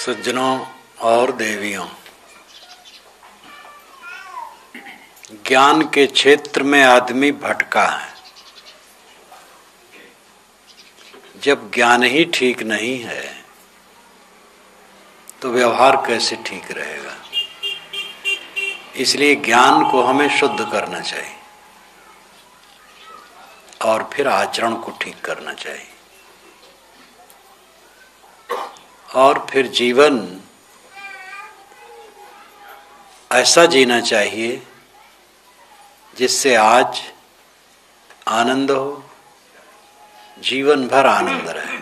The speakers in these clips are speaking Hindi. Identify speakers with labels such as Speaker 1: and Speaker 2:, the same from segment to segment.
Speaker 1: सज्जनों और देवियों, ज्ञान के क्षेत्र में आदमी भटका है। जब ज्ञान ही ठीक नहीं है तो व्यवहार कैसे ठीक रहेगा। इसलिए ज्ञान को हमें शुद्ध करना चाहिए और फिर आचरण को ठीक करना चाहिए और फिर जीवन ऐसा जीना चाहिए जिससे आज आनंद हो, जीवन भर आनंद रहे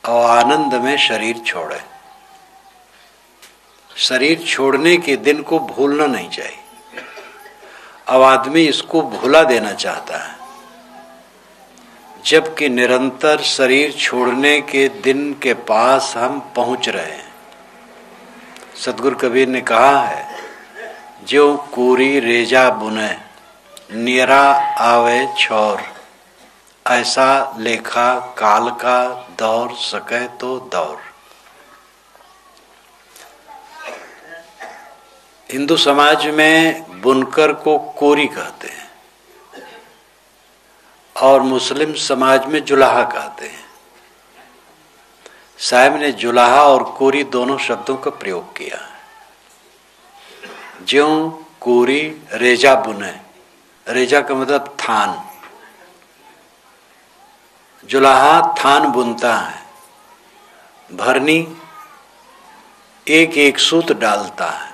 Speaker 1: और आनंद में शरीर छोड़े। शरीर छोड़ने के दिन को भूलना नहीं चाहिए। अब आदमी इसको भुला देना चाहता है, जबकि निरंतर शरीर छोड़ने के दिन के पास हम पहुंच रहे हैं। सतगुरु कबीर ने कहा है, जो कोरी रेजा बुने नियरा आवे छोर, ऐसा लेखा काल का दौर सके तो दौर। हिंदू समाज में बुनकर को कोरी कहते हैं और मुस्लिम समाज में जुलाहा कहते हैं। साहब ने जुलाहा और कोरी दोनों शब्दों का प्रयोग किया है। ज्यों कोरी रेजा बुने, रेजा का मतलब थान, जुलाहा थान बुनता है, भरनी एक एक सूत डालता है,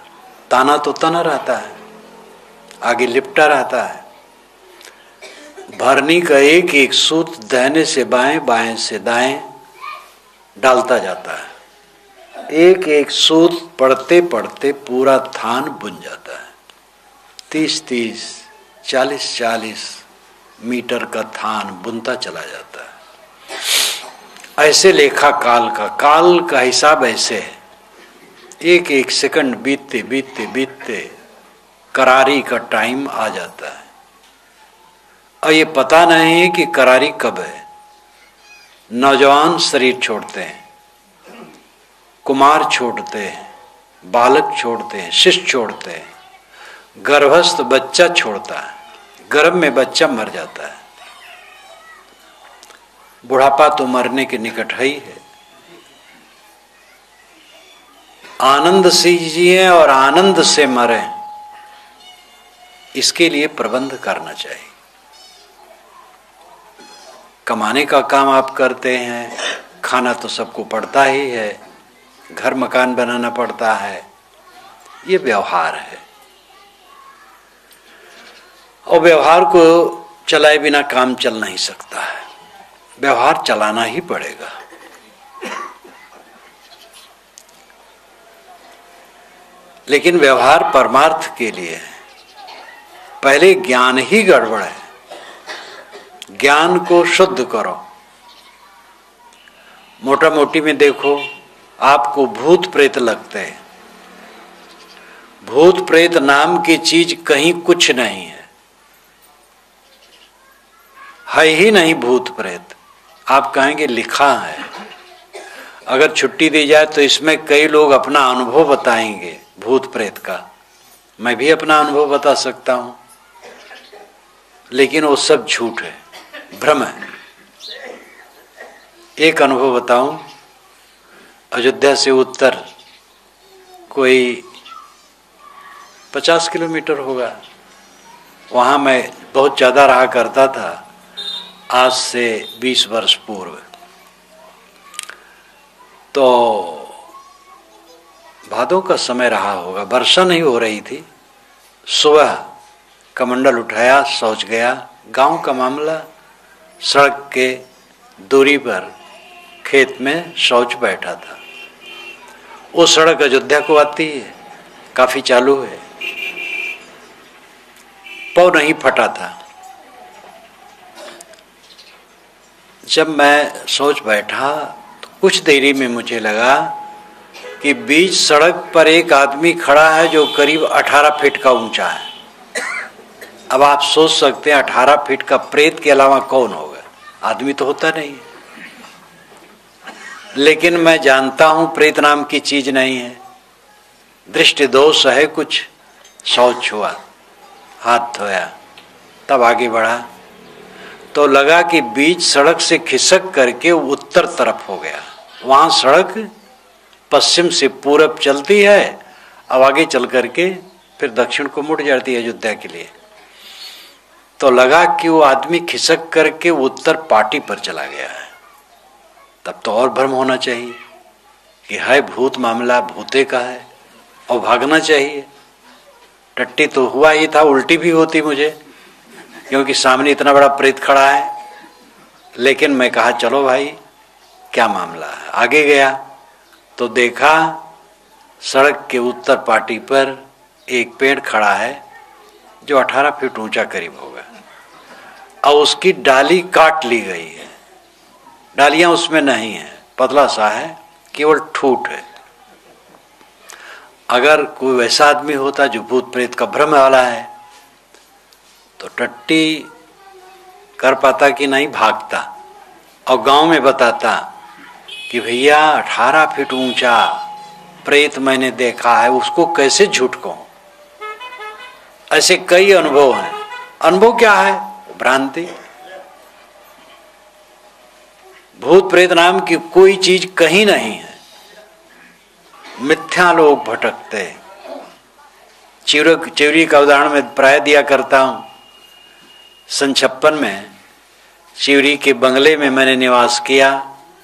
Speaker 1: ताना तो तना रहता है, आगे लिपटा रहता है। भरनी का एक एक सूत दाहिने से बाएं, बाएं से दाएं डालता जाता है। एक एक सूत पढ़ते पढ़ते पूरा थान बुन जाता है। 30-30, 40-40 मीटर का थान बुनता चला जाता है। ऐसे लेखा काल का हिसाब ऐसे है। एक एक सेकंड बीतते बीतते बीतते करारी का टाइम आ जाता है और ये पता नहीं है कि करारी कब है। नौजवान शरीर छोड़ते हैं, कुमार छोड़ते हैं, बालक छोड़ते हैं, शिशु छोड़ते हैं, गर्भस्थ बच्चा छोड़ता है, गर्भ में बच्चा मर जाता है। बुढ़ापा तो मरने के निकट ही है। आनंद से जिए और आनंद से मरे, इसके लिए प्रबंध करना चाहिए। कमाने का काम आप करते हैं, खाना तो सबको पड़ता ही है, घर मकान बनाना पड़ता है, ये व्यवहार है और व्यवहार को चलाए बिना काम चल नहीं सकता है। व्यवहार चलाना ही पड़ेगा। लेकिन व्यवहार परमार्थ के लिए है। पहले ज्ञान ही गड़बड़ है। ज्ञान को शुद्ध करो। मोटा मोटी में देखो, आपको भूत प्रेत लगते हैं। भूत प्रेत नाम की चीज कहीं कुछ नहीं है ही नहीं। भूत प्रेत आप कहेंगे लिखा है। अगर छुट्टी दी जाए तो इसमें कई लोग अपना अनुभव बताएंगे भूत प्रेत का। मैं भी अपना अनुभव बता सकता हूं, लेकिन वो सब झूठ है, भ्रम है। एक अनुभव बताऊं। अयोध्या से उत्तर कोई 50 किलोमीटर होगा, वहां मैं बहुत ज्यादा रहा करता था, आज से 20 वर्ष पूर्व। तो भादों का समय रहा होगा, वर्षा नहीं हो रही थी। सुबह कमंडल उठाया, शौच गया। गांव का मामला, सड़क के दूरी पर खेत में शौच बैठा था। वो सड़क अयोध्या को आती है, काफी चालू है। पाँव नहीं फटा था। जब मैं शौच बैठा तो कुछ देरी में मुझे लगा कि बीच सड़क पर एक आदमी खड़ा है जो करीब 18 फीट का ऊंचा है। अब आप सोच सकते हैं 18 फीट का प्रेत के अलावा कौन होगा? आदमी तो होता नहीं। लेकिन मैं जानता हूं प्रेत नाम की चीज नहीं है, दृष्टि दोष है कुछ। शौच हुआ, हाथ धोया, तब आगे बढ़ा तो लगा कि बीच सड़क से खिसक करके उत्तर तरफ हो गया। वहां सड़क पश्चिम से पूरब चलती है, अब आगे चल करके फिर दक्षिण को मुड़ जाती है अयोध्या के लिए। तो लगा कि वो आदमी खिसक करके उत्तर पाटी पर चला गया है। तब तो और भ्रम होना चाहिए कि है भूत मामला, भूते का है और भागना चाहिए। टट्टी तो हुआ ही था, उल्टी भी होती मुझे, क्योंकि सामने इतना बड़ा प्रेत खड़ा है। लेकिन मैं कहा चलो भाई क्या मामला है। आगे गया तो देखा सड़क के उत्तर पाटी पर एक पेड़ खड़ा है जो 18 फीट ऊंचा करीब होगा, और उसकी डाली काट ली गई है। डालियां उसमें नहीं है, पतला सा है, केवल ठूठ है। अगर कोई वैसा आदमी होता जो भूत प्रेत का भ्रम वाला है तो टट्टी कर पाता कि नहीं, भागता और गांव में बताता कि भैया 18 फीट ऊंचा प्रेत मैंने देखा है, उसको कैसे झूठ कहूं। ऐसे कई अनुभव हैं। अनुभव क्या है? भ्रांति। भूत प्रेत नाम की कोई चीज कहीं नहीं है, मिथ्या लोग भटकते। चिवरी का उदाहरण मैं प्राय दिया करता हूं। सन 56 में चिवरी के बंगले में मैंने निवास किया,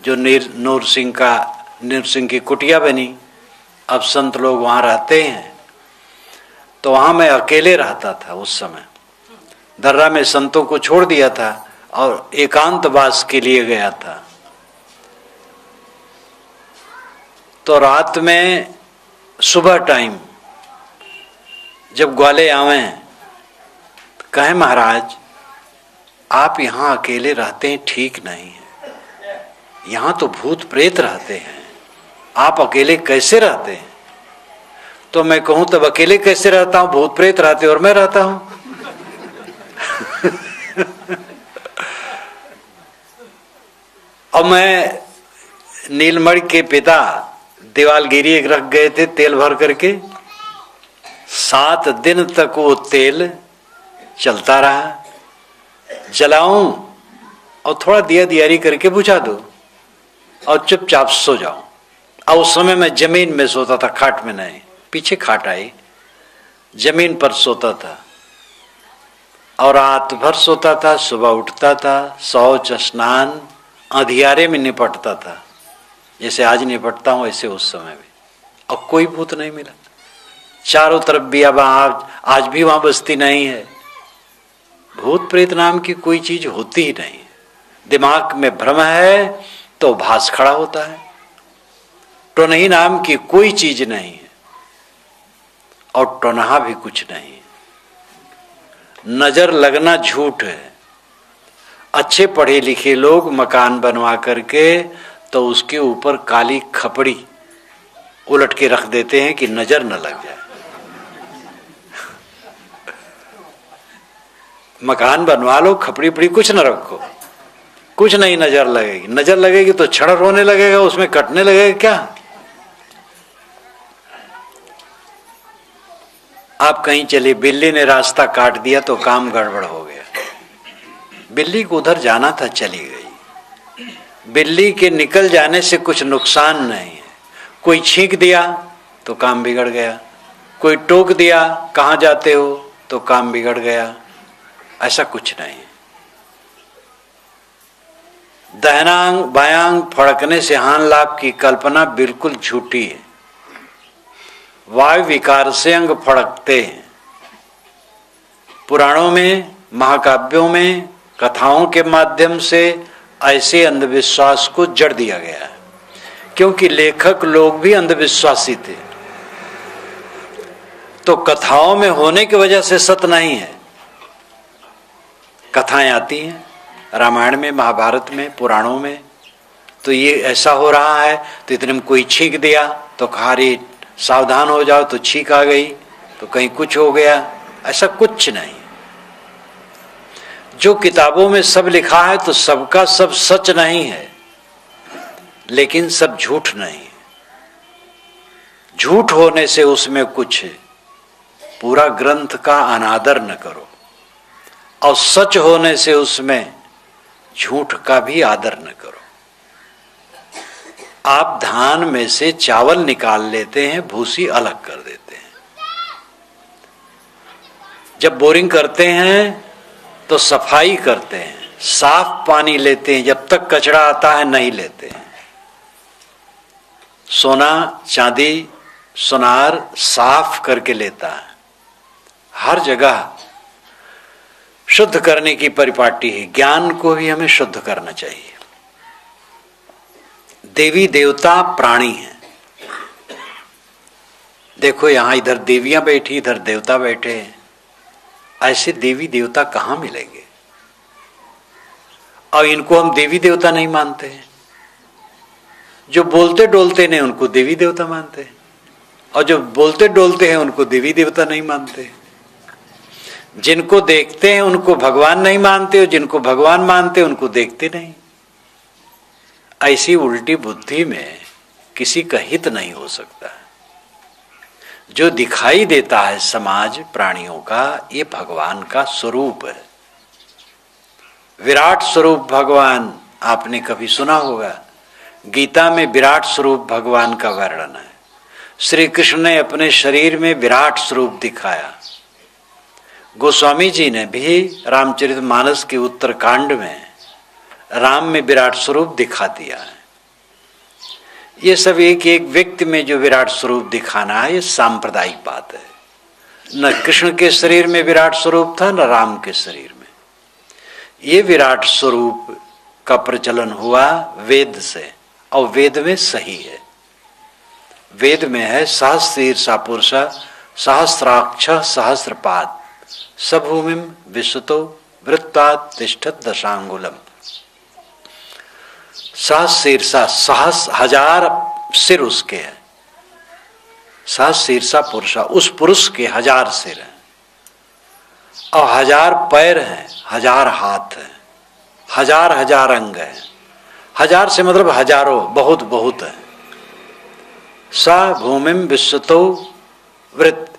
Speaker 1: जो नूर सिंह की कुटिया बनी। अब संत लोग वहां रहते हैं, तो वहां मैं अकेले रहता था उस समय। दर्रा में संतों को छोड़ दिया था और एकांतवास के लिए गया था। तो रात में सुबह टाइम जब ग्वाले आवे तो कहे महाराज आप यहाँ अकेले रहते हैं, ठीक नहीं है, यहाँ तो भूत प्रेत रहते हैं, आप अकेले कैसे रहते हैं? तो मैं कहूं तब अकेले कैसे रहता हूं, भूत प्रेत रहते और मैं रहता हूं। और मैं नीलमणि के पिता दीवालगिरी रख गए थे तेल भर करके, 7 दिन तक वो तेल चलता रहा। जलाऊं और थोड़ा दिया दियारी करके बुझा दो और चुपचाप सो जाऊं। और उस समय मैं जमीन में सोता था, खाट में नहीं। पीछे खाट आई, जमीन पर सोता था और रात भर सोता था। सुबह उठता था, शौच स्नान अंधियारे में निपटता था, जैसे आज निपटता हूं ऐसे उस समय भी। और कोई भूत नहीं मिला चारों तरफ भी। अब आज भी वहां बस्ती नहीं है। भूत प्रेत नाम की कोई चीज होती ही नहीं। दिमाग में भ्रम है तो भास खड़ा होता है। टोनही नाम की कोई चीज नहीं है और टोनहा भी कुछ नहीं है। नजर लगना झूठ है। अच्छे पढ़े लिखे लोग मकान बनवा करके तो उसके ऊपर काली खपड़ी उलट के रख देते हैं कि नजर न लग जाए। मकान बनवा लो, खपड़ी पड़ी कुछ न रखो, कुछ नहीं नजर लगेगी। नजर लगेगी तो छड़ होने लगेगा, उसमें कटने लगेगा क्या? आप कहीं चले, बिल्ली ने रास्ता काट दिया तो काम गड़बड़ हो गया। बिल्ली को उधर जाना था, चली गई। बिल्ली के निकल जाने से कुछ नुकसान नहीं है। कोई छींक दिया तो काम बिगड़ गया, कोई टोक दिया कहां जाते हो तो काम बिगड़ गया। ऐसा कुछ नहीं। दाहिनांग बायांग फड़कने से हान लाभ की कल्पना बिल्कुल झूठी है। वायु विकार से अंग फड़कते हैं। पुराणों में, महाकाव्यों में, कथाओं के माध्यम से ऐसे अंधविश्वास को जड़ दिया गया है, क्योंकि लेखक लोग भी अंधविश्वासी थे। तो कथाओं में होने की वजह से सत्य नहीं है। कथाएं आती हैं रामायण में, महाभारत में, पुराणों में, तो ये ऐसा हो रहा है तो इतने में कोई छींक दिया तो कहा रे सावधान हो जाओ, तो छींक आ गई तो कहीं कुछ हो गया। ऐसा कुछ नहीं। जो किताबों में सब लिखा है तो सबका सब सच नहीं है। लेकिन सब झूठ नहीं। झूठ होने से उसमें कुछ पूरा ग्रंथ का अनादर न करो, और सच होने से उसमें झूठ का भी आदर न करो। आप धान में से चावल निकाल लेते हैं, भूसी अलग कर देते हैं। जब बोरिंग करते हैं तो सफाई करते हैं, साफ पानी लेते हैं, जब तक कचरा आता है नहीं लेते हैं। सोना चांदी सुनार साफ करके लेता है। हर जगह शुद्ध करने की परिपाटी है। ज्ञान को भी हमें शुद्ध करना चाहिए। देवी देवता प्राणी हैं। देखो यहां इधर देवियां बैठी, इधर देवता बैठे हैं। ऐसे देवी देवता कहां मिलेंगे? और इनको हम देवी देवता नहीं मानते हैं। जो बोलते डोलते नहीं उनको देवी देवता मानते हैं, और जो बोलते डोलते हैं उनको देवी देवता नहीं मानते। जिनको देखते हैं उनको भगवान नहीं मानते, और जिनको भगवान मानते हैं उनको देखते नहीं। ऐसी उल्टी बुद्धि में किसी का हित नहीं हो सकता। जो दिखाई देता है समाज प्राणियों का, ये भगवान का स्वरूप है। विराट स्वरूप भगवान आपने कभी सुना होगा। गीता में विराट स्वरूप भगवान का वर्णन है। श्री कृष्ण ने अपने शरीर में विराट स्वरूप दिखाया। गोस्वामी जी ने भी रामचरितमानस के उत्तरकांड में राम में विराट स्वरूप दिखा दिया है। ये सब एक एक व्यक्ति में जो विराट स्वरूप दिखाना है, ये सांप्रदायिक बात है। न कृष्ण के शरीर में विराट स्वरूप था, न राम के शरीर में। ये विराट स्वरूप का प्रचलन हुआ वेद से, और वेद में सही है। वेद में है सहस्रशीर्षा पुरुष सहस्राक्ष सहस्रपाद सभूमिम विश्वतो वृत्तात् तिष्ठत दशांगुलम। सहस्रशीर्षा, सहस हजार सिर उसके हैं। सहस्रशीर्षा पुरुषा, उस पुरुष के हजार सिर हैं, और हजार पैर हैं, हजार हाथ हैं, हजार हजार अंग हैं। हजार से मतलब हजारों, बहुत बहुत है। स भूमिम विश्वतो वृत्त,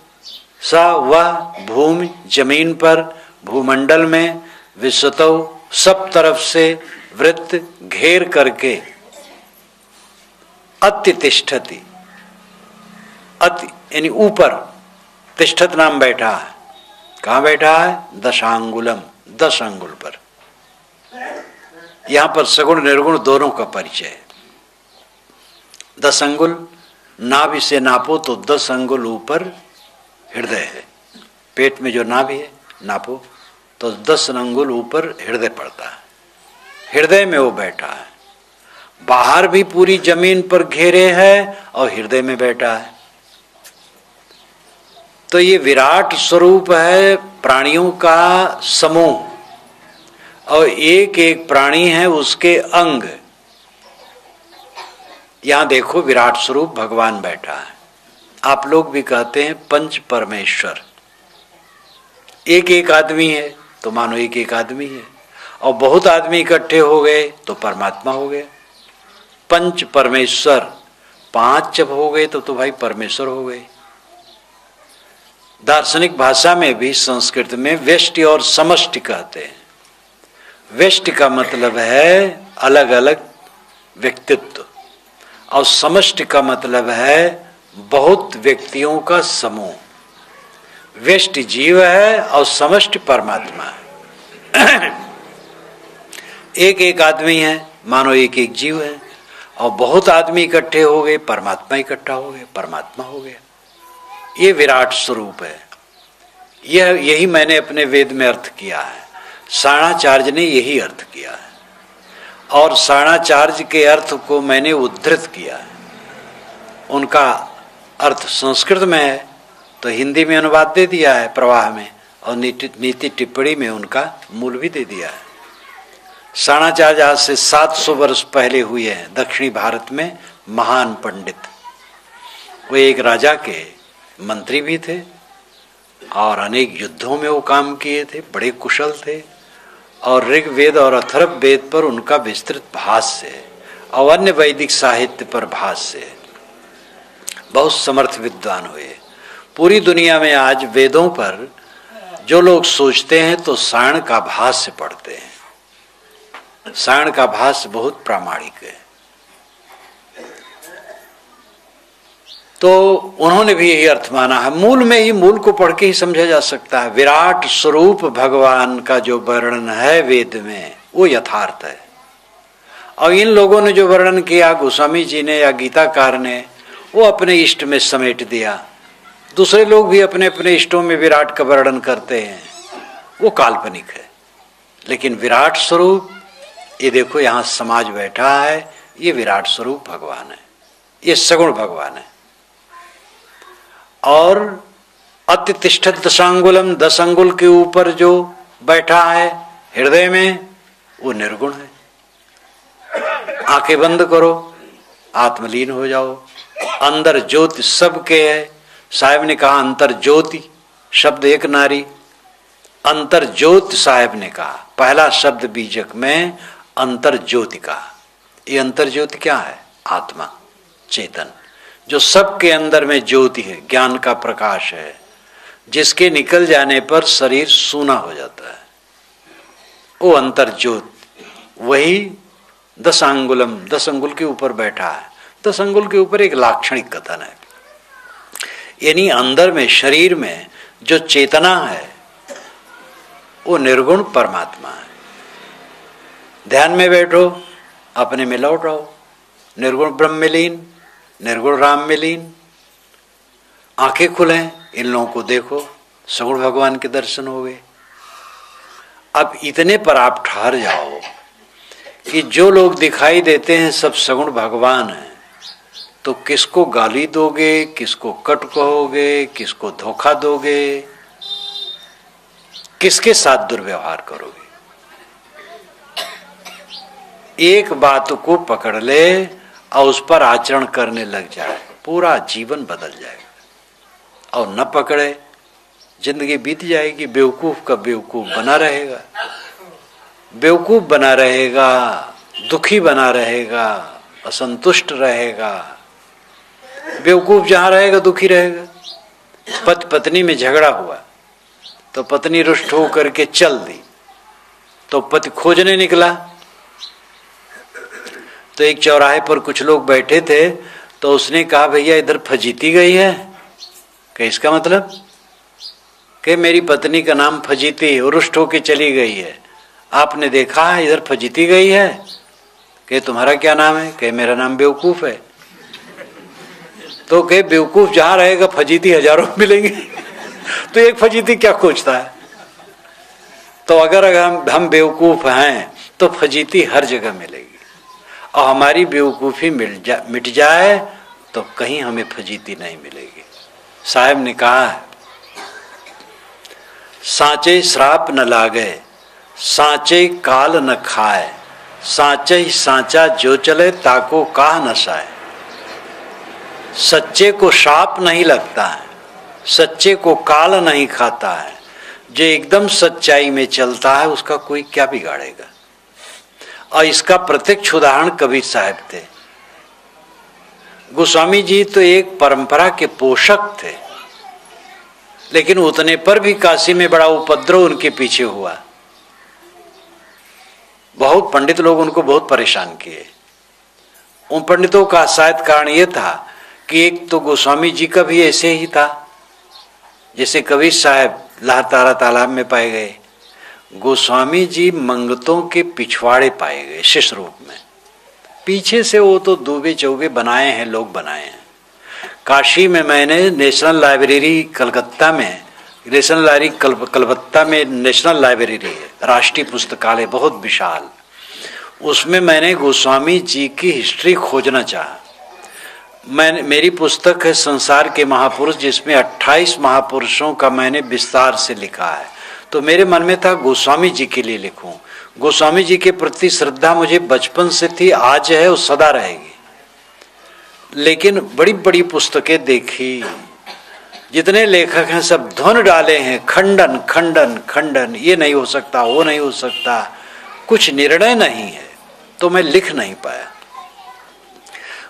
Speaker 1: स वह भूमि जमीन पर भूमंडल में, विश्वतो सब तरफ से, वृत्त घेर करके, अति तिष्ठति, अति यानी ऊपर, तिष्ठत नाम बैठा है। कहाँ बैठा है? दशांगुलम, 10 अंगुल पर। यहां पर सगुण निर्गुण दोनों का परिचय है। 10 अंगुल नाभि से नापो तो 10 अंगुल ऊपर हृदय है। पेट में जो नाभि है नापो तो 10 अंगुल ऊपर हृदय पड़ता है। हृदय में वो बैठा है। बाहर भी पूरी जमीन पर घेरे है और हृदय में बैठा है। तो ये विराट स्वरूप है प्राणियों का समूह, और एक एक प्राणी है उसके अंग। यहां देखो विराट स्वरूप भगवान बैठा है। आप लोग भी कहते हैं पंच परमेश्वर। एक एक आदमी है तो मानो एक एक आदमी है, और बहुत आदमी इकट्ठे हो गए तो परमात्मा हो गए। पंच परमेश्वर, 5 जब हो गए तो भाई परमेश्वर हो गए। दार्शनिक भाषा में भी संस्कृत में व्यष्टि और समष्टि कहते हैं। व्यष्टि का मतलब है अलग अलग व्यक्तित्व, और समष्टि का मतलब है बहुत व्यक्तियों का समूह। व्यष्टि जीव है और समष्टि परमात्मा है। एक एक आदमी है मानो एक एक जीव है, और बहुत आदमी इकट्ठे हो गए, परमात्मा इकट्ठा हो गए, परमात्मा हो गया। ये विराट स्वरूप है। यही मैंने अपने वेद में अर्थ किया है। साणाचार्य ने यही अर्थ किया है, और साणाचार्य के अर्थ को मैंने उद्धृत किया है। उनका अर्थ संस्कृत में है तो हिंदी में अनुवाद दे दिया है प्रवाह में, और नीति टिप्पणी में उनका मूल भी दे दिया है। साणाचार्य आज से 700 वर्ष पहले हुए हैं दक्षिणी भारत में महान पंडित। वो एक राजा के मंत्री भी थे, और अनेक युद्धों में वो काम किए थे, बड़े कुशल थे। और ऋग्वेद और अथर्व वेद पर उनका विस्तृत भाष्य है। और अन्य वैदिक साहित्य पर भाष्य है। बहुत समर्थ विद्वान हुए। पूरी दुनिया में आज वेदों पर जो लोग सोचते हैं तो सायण का भाष्य पढ़ते हैं। सायण का भाष्य बहुत प्रामाणिक है। तो उन्होंने भी यही अर्थ माना है। मूल में ही, मूल को पढ़ के ही समझा जा सकता है। विराट स्वरूप भगवान का जो वर्णन है वेद में, वो यथार्थ है। और इन लोगों ने जो वर्णन किया, गोस्वामी जी ने या गीताकार ने, वो अपने इष्ट में समेट दिया। दूसरे लोग भी अपने अपने इष्टों में विराट का वर्णन करते हैं, वो काल्पनिक है। लेकिन विराट स्वरूप, ये देखो यहाँ समाज बैठा है, ये विराट स्वरूप भगवान है, ये सगुण भगवान है। और अतितिष्ठत दशांगुलम, 10 अंगुल के ऊपर जो बैठा है हृदय में, वो निर्गुण है। आंखें बंद करो, आत्मलीन हो जाओ। अंदर ज्योति सबके है। साहब ने कहा अंतर ज्योति, शब्द एक नारी, अंतर ज्योति साहब ने कहा। पहला शब्द बीजक में अंतर ज्योति का। ये अंतर ज्योति क्या है? आत्मा, चेतन, जो सबके अंदर में ज्योति है, ज्ञान का प्रकाश है, जिसके निकल जाने पर शरीर सूना हो जाता है, वो अंतर ज्योति। वही 10 अंगुलम, 10 अंगुल के ऊपर बैठा है। 10 अंगुल के ऊपर एक लाक्षणिक कथन है, यानी अंदर में, शरीर में जो चेतना है वो निर्गुण परमात्मा है। ध्यान में बैठो, अपने में लौट आओ, निर्गुण ब्रह्म में लीन, निर्गुण राम में लीन। आंखें खुलें, इन लोगों को देखो, सगुण भगवान के दर्शन हो गए। अब इतने पर आप ठहर जाओ कि जो लोग दिखाई देते हैं सब सगुण भगवान हैं, तो किसको गाली दोगे, किसको कट कहोगे, किसको धोखा दोगे, किसके साथ दुर्व्यवहार करोगे? एक बात को पकड़ ले और उस पर आचरण करने लग जाए, पूरा जीवन बदल जाएगा। और न पकड़े, जिंदगी बीत जाएगी, बेवकूफ का बेवकूफ बना रहेगा, बेवकूफ बना रहेगा, दुखी बना रहेगा, असंतुष्ट रहेगा। बेवकूफ जहां रहेगा दुखी रहेगा। पति पत्नी में झगड़ा हुआ तो पत्नी रुष्ट होकर के चल दी, तो पति खोजने निकला। तो एक चौराहे पर कुछ लोग बैठे थे, तो उसने कहा भैया इधर फजीती गई है। कि इसका मतलब कि मेरी पत्नी का नाम फजीती, रुष्ट होके चली गई है, आपने देखा है इधर फजीती गई है? कि तुम्हारा क्या नाम है? कि मेरा नाम बेवकूफ है। तो के बेवकूफ जहां रहेगा फजीती हजारों मिलेंगे। तो एक फजीती क्या खोजता है? तो अगर हम बेवकूफ हैं तो फजीती हर जगह मिलेगी, और हमारी बेवकूफी मिट जाए तो कहीं हमें फजीती नहीं मिलेगी। साहब ने कहा सांचे श्राप न लागे, सांचे काल न खाए, सांचे सांचा जो चले ताको काह न साए। सच्चे को श्राप नहीं लगता है, सच्चे को काल नहीं खाता है। जो एकदम सच्चाई में चलता है उसका कोई क्या बिगाड़ेगा? और इसका प्रत्यक्ष उदाहरण कबीर साहब थे। गोस्वामी जी तो एक परंपरा के पोषक थे, लेकिन उतने पर भी काशी में बड़ा उपद्रव उनके पीछे हुआ। बहुत पंडित लोग उनको बहुत परेशान किए। उन पंडितों का शायद कारण यह था कि एक तो गोस्वामी जी का भी ऐसे ही था, जैसे कबीर साहब लाहतारा तालाब में पाए गए, गोस्वामी जी मंगतों के पिछवाड़े पाए गए शिष्य रूप में। पीछे से वो तो दूबे चौबे बनाए हैं, लोग बनाए हैं। काशी में मैंने नेशनल लाइब्रेरी कलकत्ता में, नेशनल लाइब्रेरी कलकत्ता में नेशनल लाइब्रेरी है, राष्ट्रीय पुस्तकालय बहुत विशाल, उसमें मैंने गोस्वामी जी की हिस्ट्री खोजना चाहा। मेरी पुस्तक है संसार के महापुरुष, जिसमें 28 महापुरुषों का मैंने विस्तार से लिखा है। तो मेरे मन में था गोस्वामी जी के लिए लिखूं। गोस्वामी जी के प्रति श्रद्धा मुझे बचपन से थी, आज है और सदा रहेगी। लेकिन बड़ी बड़ी पुस्तकें देखी, जितने लेखक हैं सब धुन डाले हैं, खंडन खंडन खंडन, ये नहीं हो सकता, वो नहीं हो सकता, कुछ निर्णय नहीं है, तो मैं लिख नहीं पाया।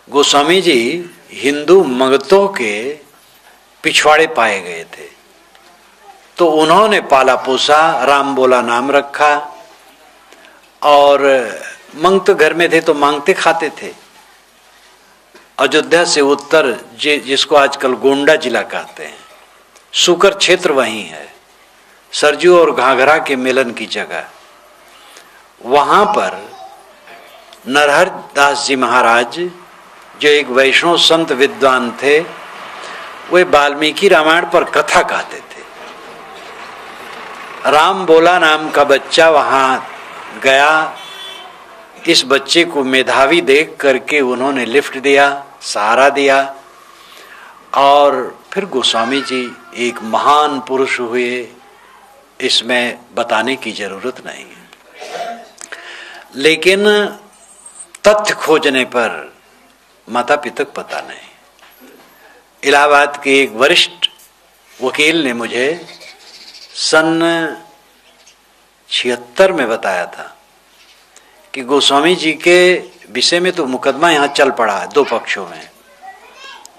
Speaker 1: गोस्वामी जी हिंदू मगतों के पिछवाड़े पाए गए थे, तो उन्होंने पाला पोसा, राम बोला नाम रखा, और मंगत घर में थे तो मांगते खाते थे। अयोध्या से उत्तर जिसको आजकल गोंडा जिला कहते हैं, सुकर क्षेत्र वहीं है, सरजू और घाघरा के मिलन की जगह। वहां पर नरहर दास जी महाराज जो एक वैष्णव संत विद्वान थे, वे वाल्मीकि रामायण पर कथा कहते थे। राम बोला नाम का बच्चा वहां गया, इस बच्चे को मेधावी देख करके उन्होंने लिफ्ट दिया, सहारा दिया, और फिर गोस्वामी जी एक महान पुरुष हुए, इसमें बताने की जरूरत नहीं है। लेकिन तथ्य खोजने पर माता पिता को पता नहीं। इलाहाबाद के एक वरिष्ठ वकील ने मुझे सन 76 में बताया था कि गोस्वामी जी के विषय में तो मुकदमा यहाँ चल पड़ा है 2 पक्षों में,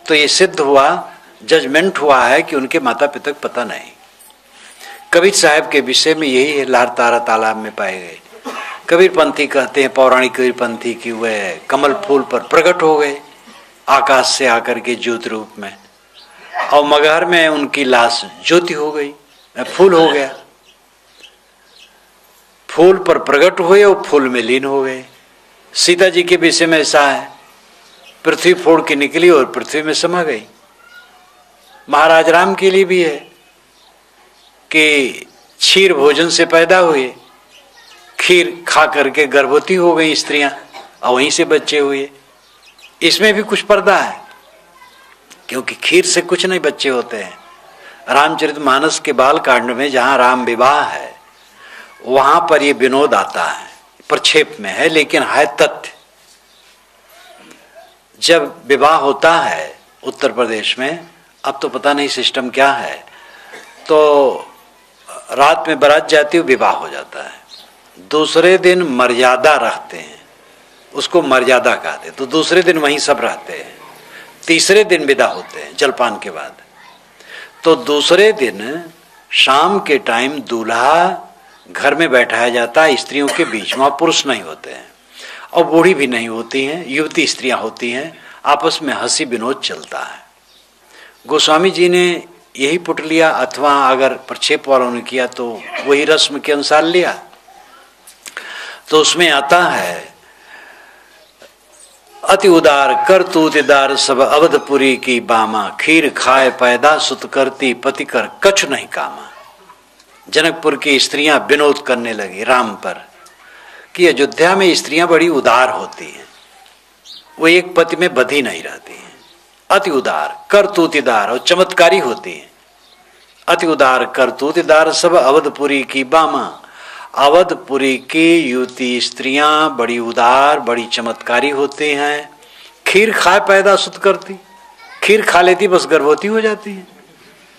Speaker 1: तो ये सिद्ध हुआ, जजमेंट हुआ है कि उनके माता पिता को पता नहीं। कबीर साहब के विषय में यही है, लार तारा तालाब में पाए गए। कबीर पंथी कहते हैं, पौराणिक कबीर पंथी की वह कमल फूल पर प्रकट हो गए आकाश से आकर के ज्योति रूप में, और मगहर में उनकी लाश ज्योति हो गई, फूल हो गया। फूल पर प्रकट हुए और फूल में लीन हो गए। सीता जी के विषय में ऐसा है, पृथ्वी फोड़ के निकली और पृथ्वी में समा गई। महाराज राम के लिए भी है कि क्षीर भोजन से पैदा हुए, खीर खा करके गर्भवती हो गई स्त्रियां और वहीं से बच्चे हुए। इसमें भी कुछ पर्दा है, क्योंकि खीर से कुछ नहीं बच्चे होते हैं। रामचरितमानस के बाल कांड में जहां राम विवाह है, वहां पर ये विनोद आता है, प्रक्षेप में है, लेकिन है तथ्य। जब विवाह होता है उत्तर प्रदेश में, अब तो पता नहीं सिस्टम क्या है, तो रात में बारात जाती है, विवाह हो जाता है। दूसरे दिन मर्यादा रखते हैं, उसको मर्यादा कहते हैं, तो दूसरे दिन वहीं सब रहते हैं। तीसरे दिन विदा होते हैं जलपान के बाद। तो दूसरे दिन शाम के टाइम दूल्हा घर में बैठाया जाता है स्त्रियों के बीच, वहां पुरुष नहीं होते हैं और बूढ़ी भी नहीं होती हैं, युवती स्त्रियां होती हैं, आपस में हंसी विनोद चलता है। गोस्वामी जी ने यही पुट लिया, अथवा अगर प्रक्षेप वालों ने किया तो वही रस्म के अनुसार लिया। तो उसमें आता है, अति उदार कर तूतिदार सब अवधपुरी की बामा, खीर खाए पैदा सुत करती पति कर कछु नहीं कामा। जनकपुर की स्त्रियां विनोद करने लगी राम पर कि अयोध्या में स्त्रियां बड़ी उदार होती हैं, वो एक पति में बधी नहीं रहती हैं। अति उदार करतूतिदार और चमत्कारी होती हैं। अति उदार करतूतिदार सब अवधपुरी की बामा, अवधपुरी की युवती स्त्रियां बड़ी उदार बड़ी चमत्कारी होती हैं। खीर खाए पैदा सुत करती, खीर खा लेती बस गर्भवती हो जाती है।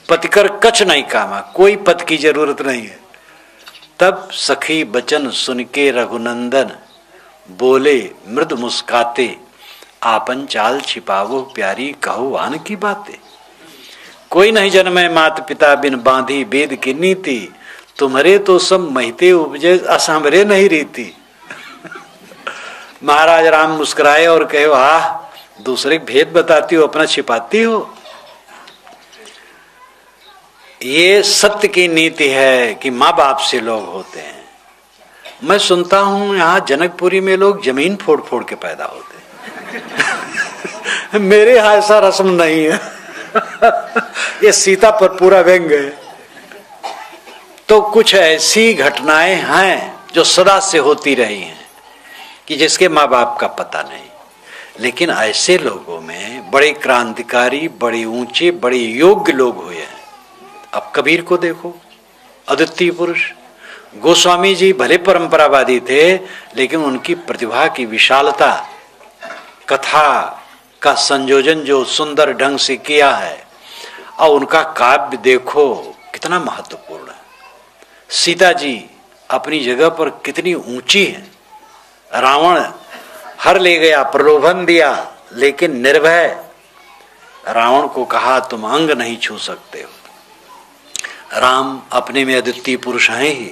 Speaker 1: पतिकर कछ नहीं कामा, कोई पति की जरूरत नहीं है। तब सखी बचन सुन के रघुनंदन बोले मृद मुस्काते, आपन चाल छिपावो प्यारी कहो आन की बातें। कोई नहीं जन्मे मात पिता बिन बांधी वेद की नीति, तुम्हारे तो सब महिते उपजे असंभरे नहीं रीति। महाराज राम मुस्कुराए और कहे, आह दूसरे भेद बताती हो, अपना छिपाती हो। ये सत्य की नीति है कि माँ बाप से लोग होते हैं। मैं सुनता हूं यहाँ जनकपुरी में लोग जमीन फोड़ फोड़ के पैदा होते हैं। मेरे यहाँ ऐसा रस्म नहीं है। ये सीता पर पूरा व्यंग है। तो कुछ ऐसी घटनाएं हैं जो सदा से होती रही हैं कि जिसके माँ बाप का पता नहीं। लेकिन ऐसे लोगों में बड़े क्रांतिकारी, बड़े ऊंचे, बड़े योग्य लोग हुए हैं। अब कबीर को देखो, अद्वितीय पुरुष। गोस्वामी जी भले परंपरावादी थे, लेकिन उनकी प्रतिभा की विशालता, कथा का संयोजन जो सुंदर ढंग से किया है, और उनका काव्य देखो कितना महत्वपूर्ण है। सीता जी अपनी जगह पर कितनी ऊंची है। रावण हर ले गया, प्रलोभन दिया, लेकिन निर्भय रावण को कहा तुम अंग नहीं छू सकते हो। राम अपने में अद्वितीय पुरुष हैं ही।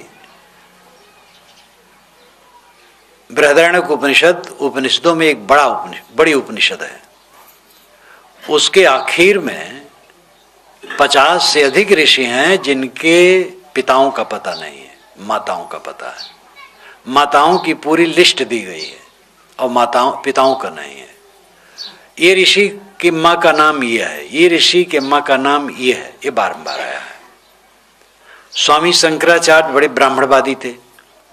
Speaker 1: बृहदारण्यक उपनिषद उपनिषदों में एक बड़ी उपनिषद है। उसके आखिर में 50 से अधिक ऋषि हैं जिनके पिताओं का पता नहीं है, माताओं का पता है। माताओं की पूरी लिस्ट दी गई है और पिताओं का नहीं है। ये ऋषि की माँ का नाम ये है, ये ऋषि के माँ का नाम ये है, ये बारंबार आया है। स्वामी शंकराचार्य बड़े ब्राह्मणवादी थे,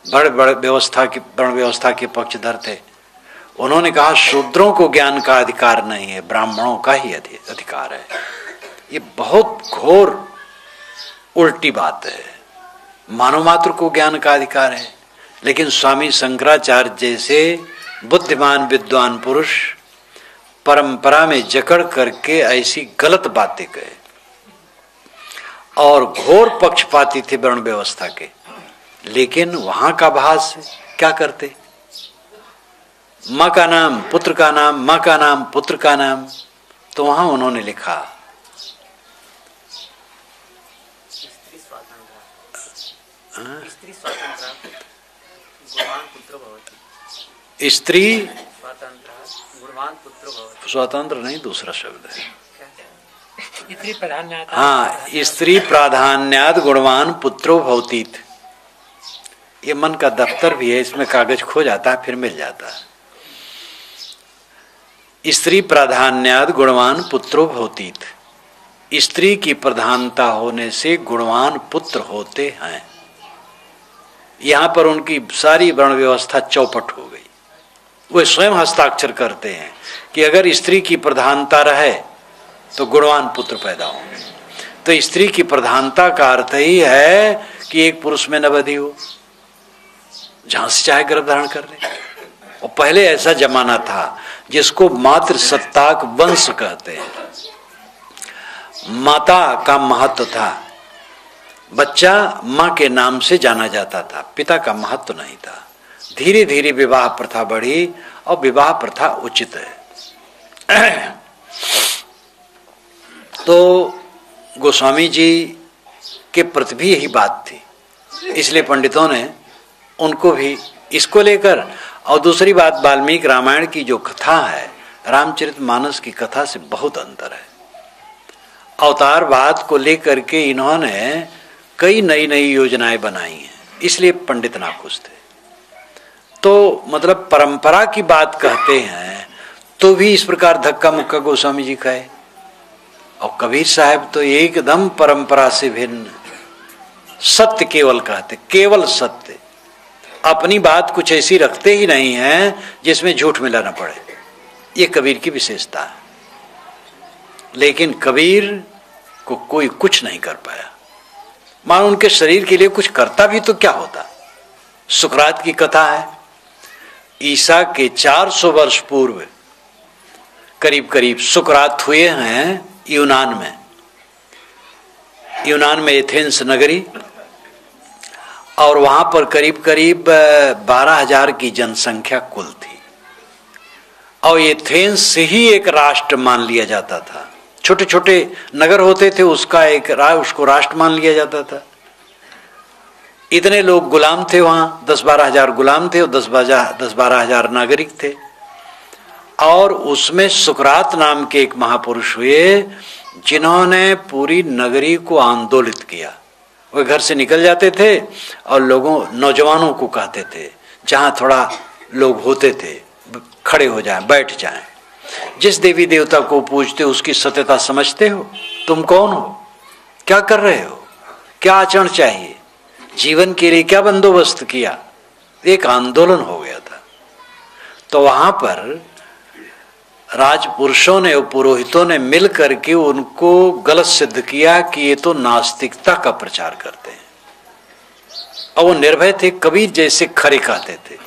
Speaker 1: बड़े वर्ण व्यवस्था के पक्षधर थे। उन्होंने कहा शूद्रों को ज्ञान का अधिकार नहीं है, ब्राह्मणों का ही अधिकार है। ये बहुत घोर उल्टी बात है। मानव मात्र को ज्ञान का अधिकार है, लेकिन स्वामी शंकराचार्य जैसे बुद्धिमान विद्वान पुरुष परंपरा में जकड़ करके ऐसी गलत बातें कहे और घोर पक्षपाती थे वर्ण व्यवस्था के। लेकिन वहां का भास क्या करते, माँ का नाम पुत्र का नाम, माँ का नाम पुत्र का नाम। तो वहां उन्होंने लिखा स्त्री स्वतंत्र नहीं, दूसरा शब्द है
Speaker 2: स्त्री प्राधान्यात्।
Speaker 1: हाँ, स्त्री प्राधान्यात् गुणवान पुत्रो भवतीत। ये मन का दफ्तर भी है, इसमें कागज खो जाता है फिर मिल जाता है। स्त्री प्राधान्यात् गुणवान पुत्रो भवतीत। स्त्री की प्रधानता होने से गुणवान पुत्र होते हैं। यहां पर उनकी सारी वर्ण व्यवस्था चौपट हो गई। वे स्वयं हस्ताक्षर करते हैं कि अगर स्त्री की प्रधानता रहे तो गुणवान पुत्र पैदा होंगे। तो स्त्री की प्रधानता का अर्थ ही है कि एक पुरुष में नवधि हो, जहां से चाहे गर्भ धारण कर ले। और पहले ऐसा जमाना था जिसको मातृ सत्ताक वंश कहते हैं। माता का महत्व था, बच्चा मां के नाम से जाना जाता था, पिता का महत्व नहीं था। धीरे धीरे विवाह प्रथा बढ़ी और विवाह प्रथा उचित है। तो गोस्वामी जी के प्रति भी यही बात थी, इसलिए पंडितों ने उनको भी इसको लेकर। और दूसरी बात, वाल्मीकि रामायण की जो कथा है रामचरितमानस की कथा से बहुत अंतर है। अवतारवाद को लेकर के इन्होंने कई नई नई योजनाएं बनाई हैं, इसलिए पंडित नाखुश थे। तो मतलब परंपरा की बात कहते हैं तो भी इस प्रकार धक्का मुक्का गोस्वामी जी कहे। और कबीर साहब तो एकदम परंपरा से भिन्न, सत्य केवल कहते, केवल सत्य। अपनी बात कुछ ऐसी रखते ही नहीं है जिसमें झूठ मिलाना पड़े। ये कबीर की विशेषता है। लेकिन कबीर को कोई कुछ नहीं कर पाया। मान उनके शरीर के लिए कुछ करता भी तो क्या होता। सुकरात की कथा है, ईसा के 400 वर्ष पूर्व करीब करीब सुकरात हुए हैं यूनान में एथेंस नगरी। और वहां पर करीब करीब 12,000 की जनसंख्या कुल थी। और एथेंस से ही एक राष्ट्र मान लिया जाता था। छोटे छोटे नगर होते थे, उसको राष्ट्र मान लिया जाता था। इतने लोग गुलाम थे वहां, 10-12 हजार गुलाम थे और 10-12 हजार नागरिक थे। और उसमें सुकरात नाम के एक महापुरुष हुए जिन्होंने पूरी नगरी को आंदोलित किया। वे घर से निकल जाते थे और नौजवानों को कहते थे, जहां थोड़ा लोग होते थे खड़े हो जाएं, बैठ जाएं। जिस देवी देवता को पूजते उसकी सत्यता समझते हो? तुम कौन हो? क्या कर रहे हो? क्या आचरण चाहिए? जीवन के लिए क्या बंदोबस्त किया? एक आंदोलन हो गया था। तो वहां पर राजपुरुषों ने और पुरोहितों ने मिल करके उनको गलत सिद्ध किया कि ये तो नास्तिकता का प्रचार करते हैं। और वो निर्भय थे, कबीर जैसे खरे कहते थे।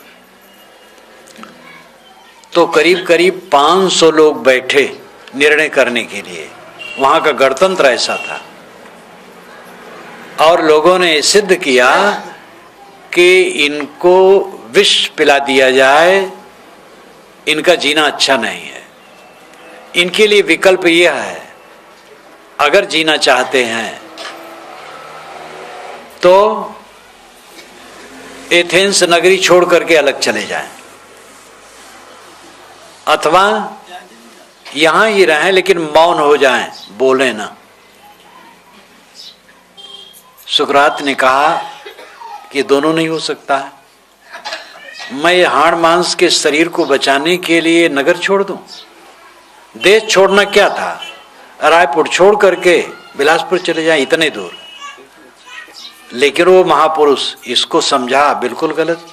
Speaker 1: तो करीब करीब 500 लोग बैठे निर्णय करने के लिए। वहां का गणतंत्र ऐसा था। और लोगों ने सिद्ध किया कि इनको विष पिला दिया जाए, इनका जीना अच्छा नहीं है। इनके लिए विकल्प यह है, अगर जीना चाहते हैं तो एथेंस नगरी छोड़ करके अलग चले जाएं, अथवा यहां ही रहें लेकिन मौन हो जाएं, बोले ना। सुकरात ने कहा कि दोनों नहीं हो सकता है। मैं हाड़ मांस के शरीर को बचाने के लिए नगर छोड़ दूं? देश छोड़ना क्या था, रायपुर छोड़ करके बिलासपुर चले जाएं, इतने दूर। लेकिन वो महापुरुष इसको समझा बिल्कुल गलत।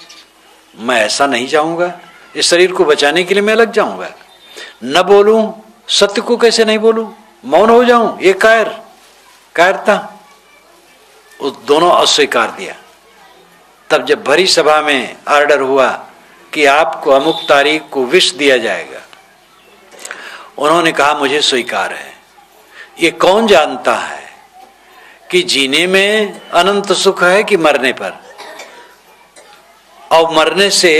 Speaker 1: मैं ऐसा नहीं जाऊंगा, इस शरीर को बचाने के लिए मैं अलग जाऊंगा। न बोलूं, सत्य को कैसे नहीं बोलूं, मौन हो जाऊं, ये कायरता। उस दोनों अस्वीकार दिया। तब जब भरी सभा में ऑर्डर हुआ कि आपको अमुक तारीख को विष दिया जाएगा, उन्होंने कहा मुझे स्वीकार है। ये कौन जानता है कि जीने में अनंत सुख है कि मरने पर, और मरने से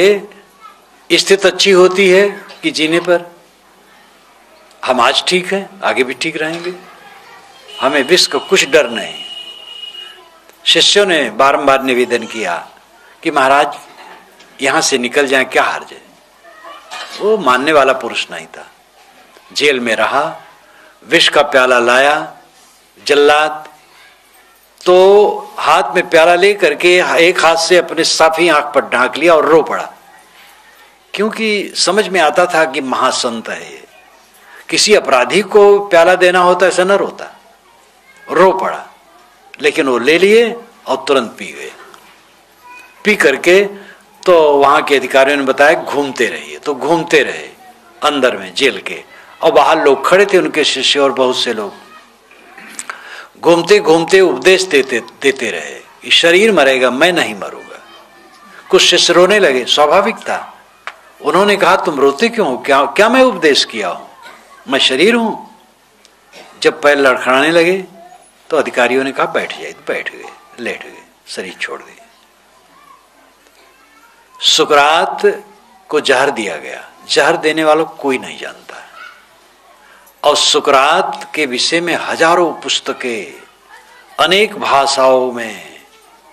Speaker 1: स्थिति अच्छी होती है कि जीने पर। हम आज ठीक हैं, आगे भी ठीक रहेंगे, हमें विष का कुछ डर नहीं। शिष्यों ने बारंबार निवेदन किया कि महाराज यहां से निकल जाएं, क्या हर्ज है। वो मानने वाला पुरुष नहीं था। जेल में रहा, विष का प्याला लाया जल्लाद, तो हाथ में प्याला लेकर के एक हाथ से अपने साफी आंख पर ढांक लिया और रो पड़ा, क्योंकि समझ में आता था कि महासंत है ये। किसी अपराधी को प्याला देना होता ऐसा न रोता, रो पड़ा। लेकिन वो ले लिए और तुरंत पी गए। पी करके तो वहां के अधिकारियों ने बताया घूमते रहिए, तो घूमते रहे अंदर में जेल के, और बाहर लोग खड़े थे, उनके शिष्य और बहुत से लोग। घूमते घूमते उपदेश देते रहे, ये शरीर मरेगा, मैं नहीं मरूंगा। कुछ शिष्य रोने लगे, स्वाभाविक था। उन्होंने कहा तुम रोते क्यों हो, क्या मैं उपदेश किया हूं, मैं शरीर हूं। जब पैर लड़खड़ाने लगे तो अधिकारियों ने कहा बैठ जाइए, बैठ गए, लेट गए, शरीर छोड़ दिए। सुकरात को जहर दिया गया। जहर देने वालों को कोई नहीं जानता, और सुकरात के विषय में हजारों पुस्तकें अनेक भाषाओं में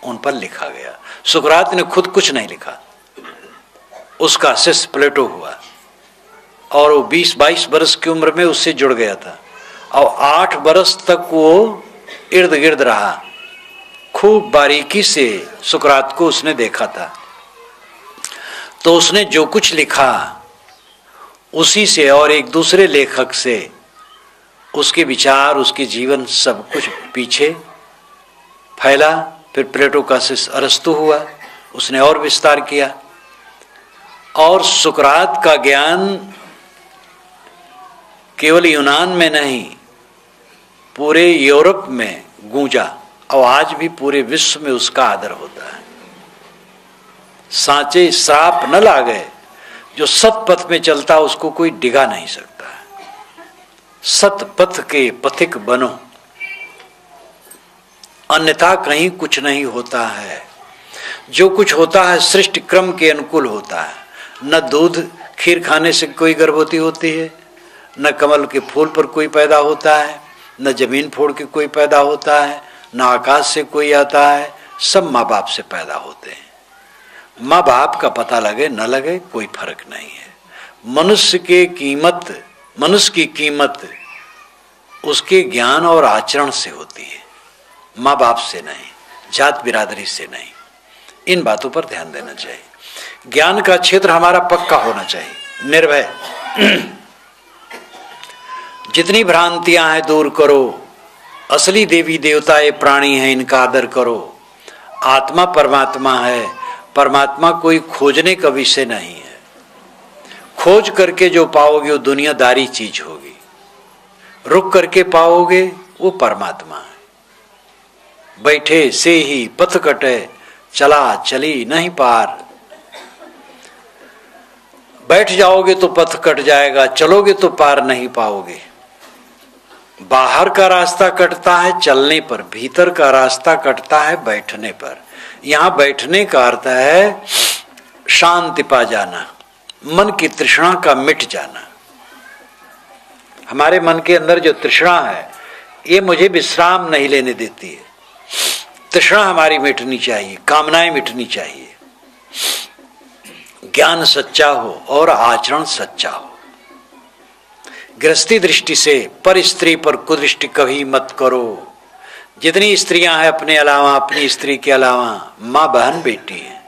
Speaker 1: उन पर लिखा गया। सुकरात ने खुद कुछ नहीं लिखा, उसका शिष्य प्लेटो हुआ, और वो 20-22 बरस की उम्र में उससे जुड़ गया था, और 8 बरस तक वो इर्द गिर्द रहा। खूब बारीकी से सुकरात को उसने देखा था। तो उसने जो कुछ लिखा उसी से और एक दूसरे लेखक से उसके विचार, उसके जीवन सब कुछ पीछे फैला। फिर प्लेटो का शिष्य अरस्तु हुआ, उसने और विस्तार किया, और सुकरात का ज्ञान केवल यूनान में नहीं पूरे यूरोप में गूंजा, और आज भी पूरे विश्व में उसका आदर होता है। सांचे श्राप न लागे, जो सतपथ में चलता उसको कोई डिगा नहीं सकता। सतपथ के पथिक बनो, अन्यथा कहीं कुछ नहीं होता है। जो कुछ होता है सृष्टि क्रम के अनुकूल होता है। न दूध खीर खाने से कोई गर्भवती होती है, न कमल के फूल पर कोई पैदा होता है, न जमीन फोड़ के कोई पैदा होता है, न आकाश से कोई आता है। सब माँ बाप से पैदा होते हैं। माँ बाप का पता लगे न लगे कोई फर्क नहीं है। मनुष्य की कीमत उसके ज्ञान और आचरण से होती है, माँ बाप से नहीं, जात बिरादरी से नहीं। इन बातों पर ध्यान देना चाहिए। ज्ञान का क्षेत्र हमारा पक्का होना चाहिए, निर्भय। जितनी भ्रांतियां हैं दूर करो। असली देवी देवता ये प्राणी हैं, इनका आदर करो। आत्मा परमात्मा है, परमात्मा कोई खोजने का विषय नहीं है। खोज करके जो पाओगे वो दुनियादारी चीज होगी, रुक करके पाओगे वो परमात्मा है। बैठे से ही पथ कटे, चला चली नहीं पार। बैठ जाओगे तो पथ कट जाएगा, चलोगे तो पार नहीं पाओगे। बाहर का रास्ता कटता है चलने पर, भीतर का रास्ता कटता है बैठने पर। यहां बैठने का अर्थ है शांति पा जाना, मन की तृष्णा का मिट जाना। हमारे मन के अंदर जो तृष्णा है ये मुझे विश्राम नहीं लेने देती है। तृष्णा हमारी मिटनी चाहिए, कामनाएं मिटनी चाहिए, ज्ञान सच्चा हो और आचरण सच्चा हो। गृहस्थी दृष्टि से पर स्त्री पर कुदृष्टि कभी मत करो। जितनी स्त्रियां हैं अपने अलावा, अपनी स्त्री के अलावा मां बहन बेटी है।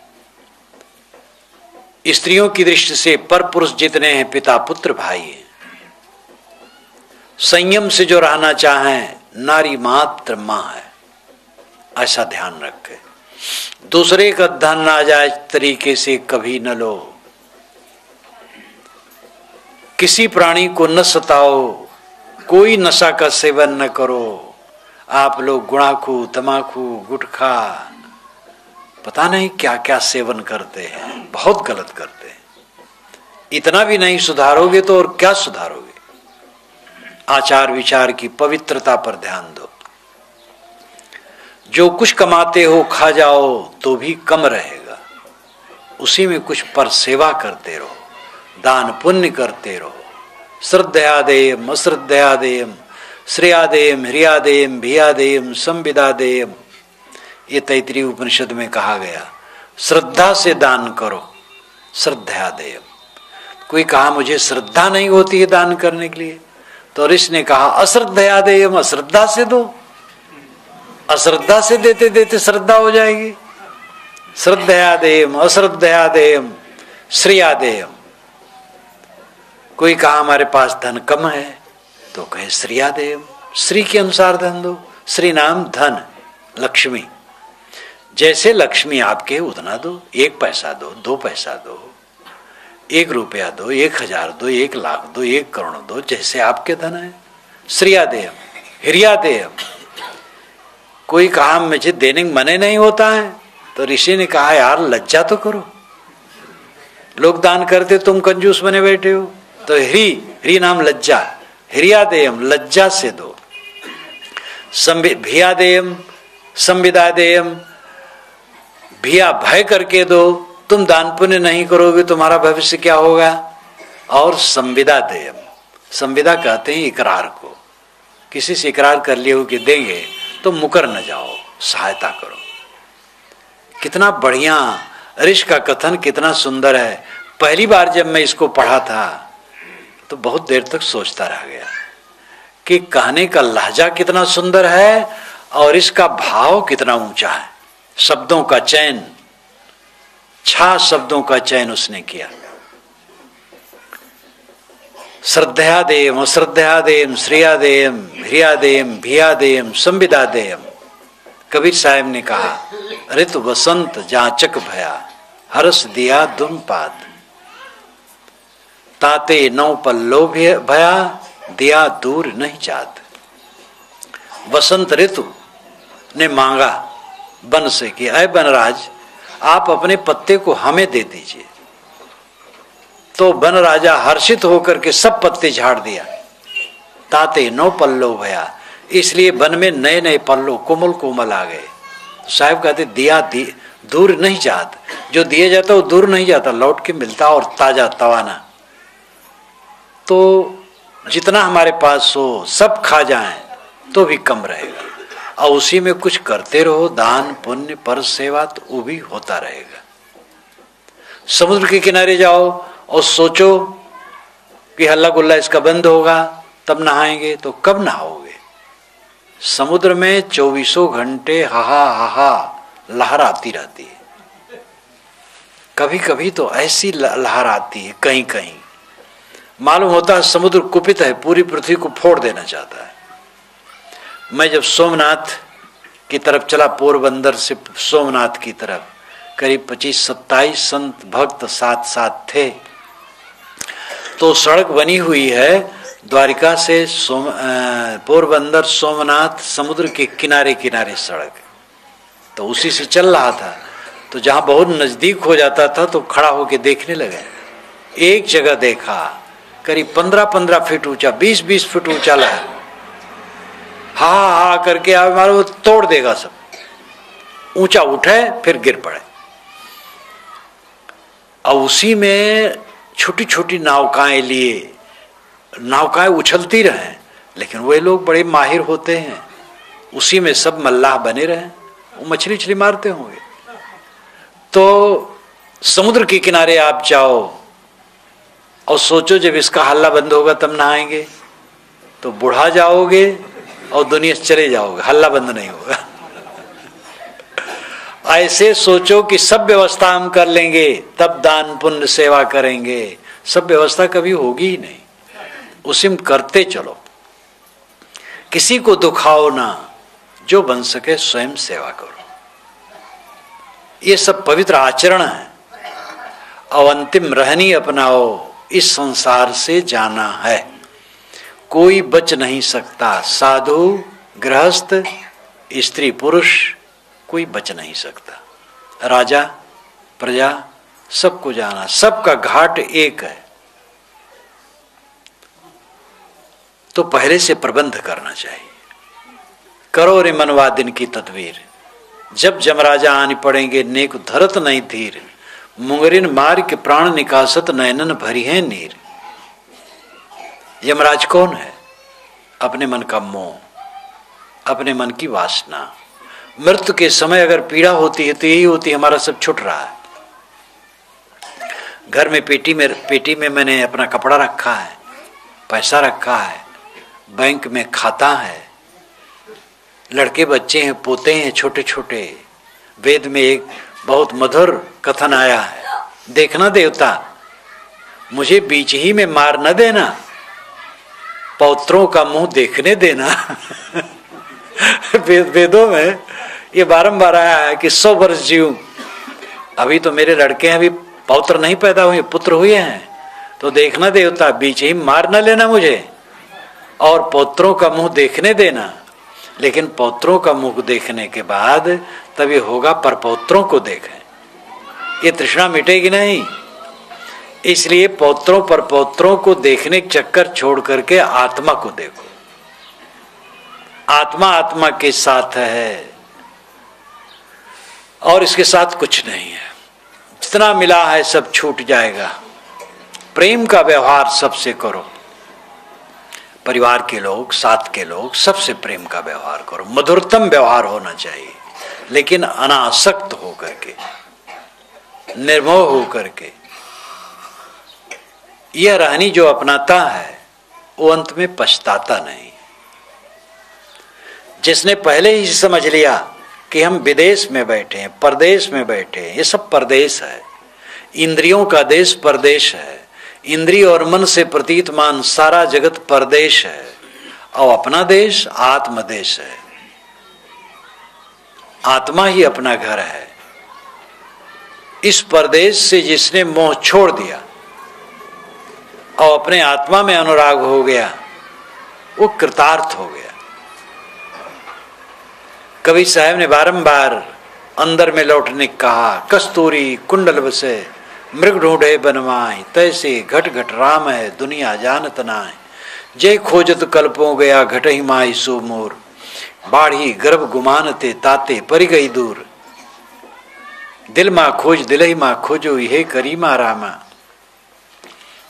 Speaker 1: स्त्रियों की दृष्टि से पर पुरुष जितने हैं पिता पुत्र भाई है। संयम से जो रहना चाहें नारी मात्र मां है, ऐसा ध्यान रखें। दूसरे का धन नाजायज तरीके से कभी न लो। किसी प्राणी को न सताओ, कोई नशा का सेवन न करो। आप लोग गुड़ाखू, तमाकू, गुटखा, पता नहीं क्या क्या सेवन करते हैं, बहुत गलत करते हैं। इतना भी नहीं सुधारोगे तो और क्या सुधारोगे। आचार विचार की पवित्रता पर ध्यान दो। जो कुछ कमाते हो खा जाओ तो भी कम रहेगा, उसी में कुछ पर सेवा करते रहो, दान पुण्य करते रहो। श्रद्धयादेयम अश्रद्धयादेयम श्रेयादेयम ह्रियादेयम भियादेयम संविदादेयम, ये तैतरीय उपनिषद में कहा गया। श्रद्धा से दान करो, श्रद्धयादेयम। कोई कहा मुझे श्रद्धा नहीं होती है दान करने के लिए, तो ऋषि ने कहा अश्रद्धयादेयम, अश्रद्धा से दो। अश्रद्धा से देते देते श्रद्धा हो जाएगी। श्रद्धयादेयम अश्रद्धयादेयम श्रेयादेयम। कोई कहा हमारे पास धन कम है, तो कहे श्रेयादेयम, श्री के अनुसार धन दो। श्री नाम धन, लक्ष्मी। जैसे लक्ष्मी आपके उतना दो, 1 पैसा दो, 2 पैसा दो, 1 रुपया दो, 1000 दो, 1 लाख दो, 1 करोड़ दो, जैसे आपके धन है। श्रेयादेयम ह्रियादेयम। कोई कहा मुझे देने में मने नहीं होता है, तो ऋषि ने कहा यार लज्जा तो करो, लोग दान करते तुम कंजूस बने बैठे हो। तो ह्री नाम लज्जा, ह्रियादेयम लज्जा से दो। भियादेयम संविदादेयम, भिया भय करके दो, तुम दान पुण्य नहीं करोगे तुम्हारा भविष्य क्या होगा। और संविदादेयम, संविदा कहते हैं इकरार को। किसी से इकरार कर लिए हो कि देंगे तो मुकर न जाओ, सहायता करो। कितना बढ़िया ऋषि का कथन, कितना सुंदर है। पहली बार जब मैं इसको पढ़ा था तो बहुत देर तक सोचता रह गया कि कहने का लहजा कितना सुंदर है और इसका भाव कितना ऊंचा है। शब्दों का चयन, 6 शब्दों का चयन उसने किया। श्रद्धयादेयम अश्रद्धयादेयम श्रेयादेयम ह्रियादेयम भियादेयम संविदादेयम। कबीर साहब ने कहा ऋतु वसंत जाचक भया, हर्ष दिया दुम पात, ताते 9 पल्लो भया, दिया दूर नहीं जात। वसंत ऋतु ने मांगा वन से कि अय वनराज आप अपने पत्ते को हमें दे दीजिए। तो वन राजा हर्षित होकर के सब पत्ते झाड़ दिया। ताते 9 पल्लो भया, इसलिए वन में नए नए पल्लो कोमल कोमल आ गए। साहब कहते दिया दूर नहीं जात, जो दिया जाता वो दूर नहीं जाता, लौट के मिलता और ताजा तवाना। तो जितना हमारे पास हो सब खा जाएं तो भी कम रहेगा, और उसी में कुछ करते रहो, दान पुण्य पर सेवा, तो वो भी होता रहेगा। समुद्र के किनारे जाओ और सोचो कि हल्ला गुल्ला इसका बंद होगा तब नहाएंगे, तो कब नहाओगे। समुद्र में 24 घंटे हाहा हाहा लहर आती रहती है। कभी कभी तो ऐसी लहर आती है कहीं कहीं, मालूम होता है समुद्र कुपित है, पूरी पृथ्वी को फोड़ देना चाहता है। मैं जब सोमनाथ की तरफ चला, पोरबंदर से सोमनाथ की तरफ, करीब 25-27 संत भक्त साथ साथ थे। तो सड़क बनी हुई है द्वारिका से पोरबंदर सोमनाथ, समुद्र के किनारे किनारे सड़क, तो उसी से चल रहा था। तो जहां बहुत नजदीक हो जाता था तो खड़ा होके देखने लगे। एक जगह देखा करीब 15-15 फीट ऊंचा, 20-20 फीट ऊंचा लहर, हा हा करके आप मारो तोड़ देगा सब। ऊंचा उठे फिर गिर पड़े, और उसी में छोटी छोटी नौकाएं लिए नौकाएं उछलती रहें, लेकिन वे लोग बड़े माहिर होते हैं, उसी में सब मल्लाह बने रहें, वो मछली उछली मारते होंगे। तो समुद्र के किनारे आप जाओ और सोचो जब इसका हल्ला बंद होगा तब नहाएंगे, तो बुढ़ा जाओगे और दुनिया से चले जाओगे, हल्ला बंद नहीं होगा। ऐसे सोचो कि सब व्यवस्था हम कर लेंगे तब दान पुण्य सेवा करेंगे, सब व्यवस्था कभी होगी ही नहीं। उसी में करते चलो, किसी को दुखाओ ना, जो बन सके स्वयं सेवा करो। ये सब पवित्र आचरण है। और अंतिम रहनी अपनाओ, इस संसार से जाना है, कोई बच नहीं सकता। साधु गृहस्थ स्त्री पुरुष कोई बच नहीं सकता। राजा प्रजा सबको जाना, सबका घाट एक है। तो पहले से प्रबंध करना चाहिए। करो रे मनवा दिन की तदवीर, जब जमराजा आने पड़ेंगे नेक धरत नहीं धीर। मुंगरिन मार के प्राण निकासत नयनन भरी है नीर। यमराज कौन है? अपने मन का मोह, अपने मन की वासना। मृत्यु के समय अगर पीड़ा होती है तो यही होती है, हमारा सब छूट रहा है। घर में पेटी में मैंने अपना कपड़ा रखा है, पैसा रखा है, बैंक में खाता है, लड़के बच्चे हैं, पोते हैं छोटे छोटे। वेद में एक बहुत मधुर कथन आया है, देखना देवता मुझे बीच ही में मार न देना, पौत्रों का मुंह देखने देना। वेदों में ये बारंबार आया है कि 100 वर्ष जीऊं। अभी तो मेरे लड़के हैं, अभी पौत्र नहीं पैदा हुए, पुत्र हुए हैं, तो देखना देवता बीच ही मार न लेना मुझे और पौत्रों का मुंह देखने देना। लेकिन पौत्रों का मुंह देखने के बाद तभी होगा पर पौत्रों को देखें, ये तृष्णा मिटेगी नहीं। इसलिए पौत्रों पर पौत्रों को देखने के चक्कर छोड़ करके आत्मा को देखो। आत्मा आत्मा के साथ है और इसके साथ कुछ नहीं है। जितना मिला है सब छूट जाएगा। प्रेम का व्यवहार सबसे करो, परिवार के लोग, साथ के लोग, सबसे प्रेम का व्यवहार करो। मधुरतम व्यवहार होना चाहिए, लेकिन अनासक्त होकर के, निर्मोह होकर के। यह रहनी जो अपनाता है वो अंत में पछताता नहीं। जिसने पहले ही समझ लिया कि हम विदेश में बैठे हैं, परदेश में बैठे हैं, ये सब परदेश है, इंद्रियों का देश परदेश है, इंद्रिय और मन से प्रतीतमान सारा जगत परदेश है, और अपना देश आत्मदेश है। आत्मा ही अपना घर है। इस परदेश से जिसने मोह छोड़ दिया और अपने आत्मा में अनुराग हो गया, वो कृतार्थ हो गया। कवि साहब ने बारंबार अंदर में लौटने कहा, कस्तूरी कुंडल बसे मृग ढूंढे बनवाए, तैसे घट घट राम है दुनिया जानत नाय। जय खोजत कल्पों गया घट ही माई सो मोर, बाढ़ी गर्भ गुमानते ताते परि गई दूर। दिल माँ खोज दिल ही माँ खोजो ये करी माँ रामा।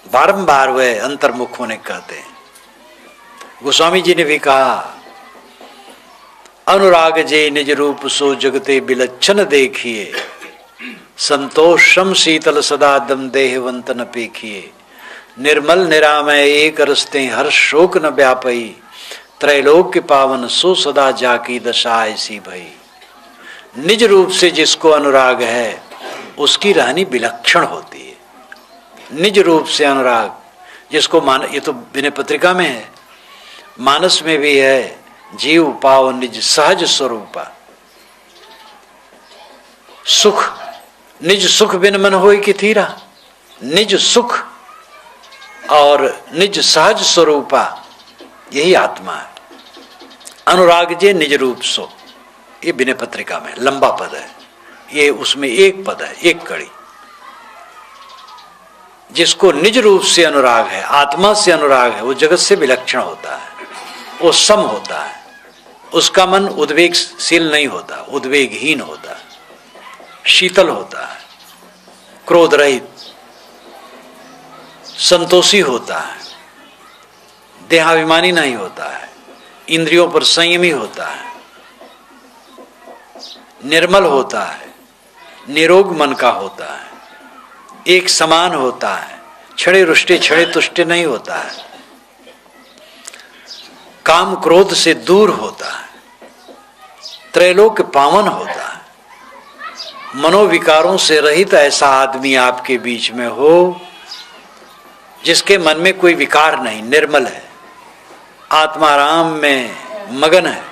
Speaker 1: बारंबार वह अंतर्मुख होने कहते हैं। गोस्वामी जी ने भी कहा, अनुराग जे निज रूप सो जगते विलक्षण देखिए, संतोषम शीतल सदा दम देहवंत न पेखिए। निर्मल निरामय एक रस्ते हर शोक न व्यापई, त्रैलोक्य पावन सो सदा जाकी दशा ऐसी भई। निज रूप से जिसको अनुराग है उसकी रहनी विलक्षण होती है। निज रूप से अनुराग जिसको मान, ये तो विनय पत्रिका में है, मानस में भी है, जीव पाओ निज सहज स्वरूपा। सुख निज सुख बिन मन होय कि थीरा। निज सुख और निज सहज स्वरूपा यही आत्मा है। अनुराग जे निज रूप सो, ये विनय पत्रिका में लंबा पद है, ये उसमें एक पद है, एक कड़ी। जिसको निज रूप से अनुराग है, आत्मा से अनुराग है, वो जगत से विलक्षण होता है, वो सम होता है, उसका मन उद्वेगशील नहीं होता, उद्वेगहीन होता है, शीतल होता है, क्रोध रहित, संतोषी होता है, देहाभिमानी नहीं होता है, इंद्रियों पर संयमी होता है, निर्मल होता है, निरोग मन का होता है, एक समान होता है, छड़े रुष्टे छड़े तुष्टे नहीं होता है, काम क्रोध से दूर होता है, त्रैलोक्य पावन होता है, मनोविकारों से रहित ऐसा आदमी आपके बीच में हो जिसके मन में कोई विकार नहीं, निर्मल है, आत्माराम में मगन है,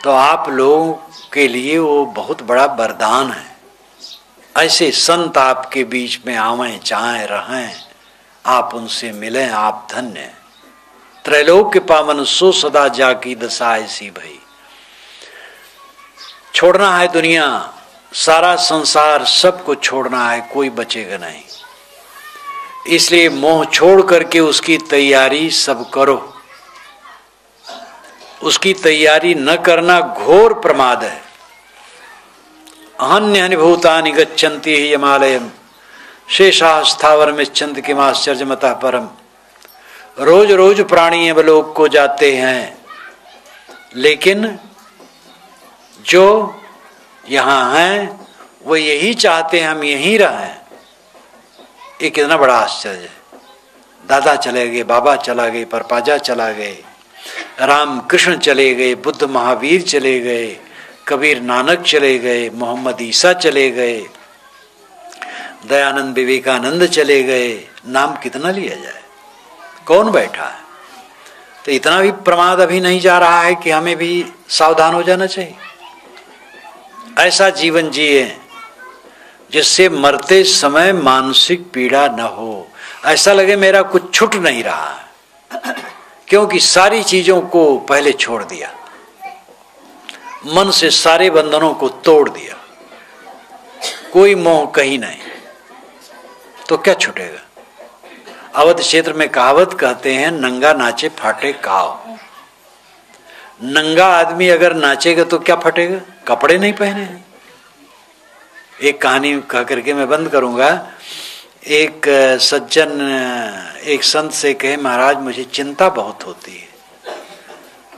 Speaker 1: तो आप लोगों के लिए वो बहुत बड़ा वरदान है। ऐसे संत आपके बीच में आवें, चाहें, रहें, आप उनसे मिलें, आप धन्य हैं। त्रैलोक्य पावन सो सदा जाकी दशा ऐसी भई। छोड़ना है दुनिया, सारा संसार, सबको छोड़ना है, कोई बचेगा नहीं। इसलिए मोह छोड़ करके उसकी तैयारी सब करो। उसकी तैयारी न करना घोर प्रमाद है। अहन्य भूतानि गच्छन्ति यमालयम शेषा स्थावर में चंद के माश्चर्यमतः परम। रोज रोज प्राणी अवलोक को जाते हैं, लेकिन जो यहाँ हैं वो यही चाहते हैं हम यहीं रहें। ये कितना बड़ा आश्चर्य है। दादा चले गए, बाबा चला गए, परपाजा चला गए, राम कृष्ण चले गए, बुद्ध महावीर चले गए, कबीर नानक चले गए, मोहम्मद ईसा चले गए, दयानंद विवेकानंद चले गए। नाम कितना लिया जाए, कौन बैठा है? तो इतना भी प्रमाद अभी नहीं जा रहा है कि हमें भी सावधान हो जाना चाहिए। ऐसा जीवन जिए जिससे मरते समय मानसिक पीड़ा न हो, ऐसा लगे मेरा कुछ छूट नहीं रहा है, क्योंकि सारी चीजों को पहले छोड़ दिया, मन से सारे बंधनों को तोड़ दिया, कोई मोह कहीं नहीं, तो क्या छूटेगा? अवध क्षेत्र में कहावत कहते हैं, नंगा नाचे फाटे काव। नंगा आदमी अगर नाचेगा तो क्या फटेगा? कपड़े नहीं पहने हैं। एक कहानी कह करके मैं बंद करूंगा। एक सज्जन एक संत से कहे, महाराज मुझे चिंता बहुत होती है।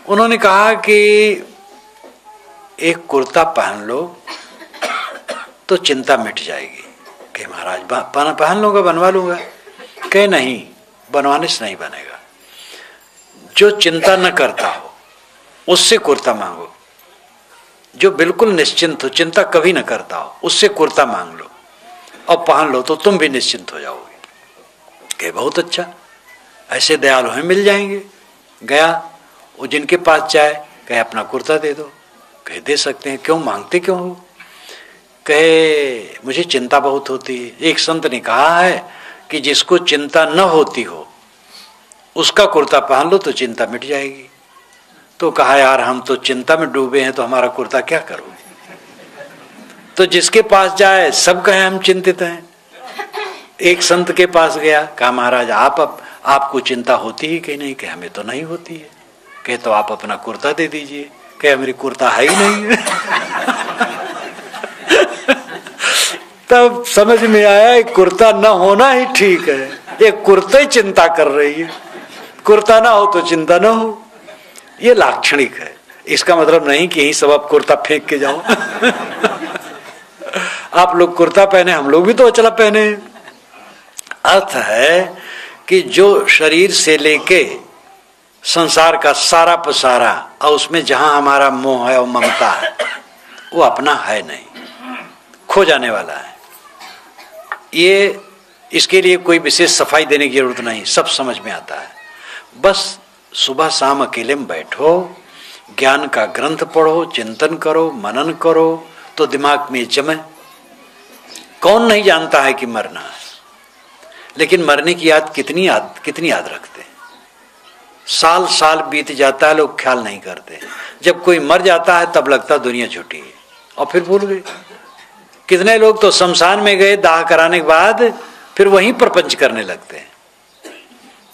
Speaker 1: उन्होंने कहा कि एक कुर्ता पहन लो तो चिंता मिट जाएगी। कहे महाराज पहन लूंगा, बनवा लूंगा। कहे नहीं, बनवाने से नहीं बनेगा। जो चिंता न करता हो उससे कुर्ता मांगो। जो बिल्कुल निश्चिंत हो, चिंता कभी न करता हो, उससे कुर्ता मांग लो और पहन लो तो तुम भी निश्चिंत हो जाओगे। कहे बहुत अच्छा, ऐसे दयालु हैं मिल जाएंगे। गया, वो जिनके पास जाए, कहे अपना कुर्ता दे दो। कहे दे सकते हैं, क्यों मांगते क्यों हो? कहे मुझे चिंता बहुत होती है। एक संत ने कहा है कि जिसको चिंता न होती हो उसका कुर्ता पहन लो तो चिंता मिट जाएगी। तो कहा यार हम तो चिंता में डूबे हैं, तो हमारा कुर्ता क्या करोगे? तो जिसके पास जाए सब कहे हम चिंतित हैं। एक संत के पास गया, कहा महाराज आपको चिंता होती ही कि नहीं? कहे हमें तो नहीं होती है। कहे तो आप अपना कुर्ता दे दीजिए। कहे मेरी कुर्ता है ही नहीं है। तब समझ में आया कुर्ता न होना ही ठीक है। एक कुर्ता ही चिंता कर रही है, कुर्ता ना हो तो चिंता ना हो। ये लाक्षणिक है। इसका मतलब नहीं कि यही सब आप कुर्ता फेंक के जाओ। आप लोग कुर्ता पहने, हम लोग भी तो अचला पहने। अर्थ है कि जो शरीर से लेके संसार का सारा पसारा और उसमें जहां हमारा मोह है और ममता है, वो अपना है नहीं, खो जाने वाला है। ये इसके लिए कोई विशेष सफाई देने की जरूरत नहीं, सब समझ में आता है। बस सुबह शाम अकेले में बैठो, ज्ञान का ग्रंथ पढ़ो, चिंतन करो, मनन करो तो दिमाग में जमे। कौन नहीं जानता है कि मरना है, लेकिन मरने की कितनी याद रखते हैं। साल साल बीत जाता है, लोग ख्याल नहीं करते। जब कोई मर जाता है तब लगता है दुनिया छूटी है, और फिर भूल गए। कितने लोग तो शमशान में गए, दाह कराने के बाद फिर वहीं प्रपंच करने लगते हैं।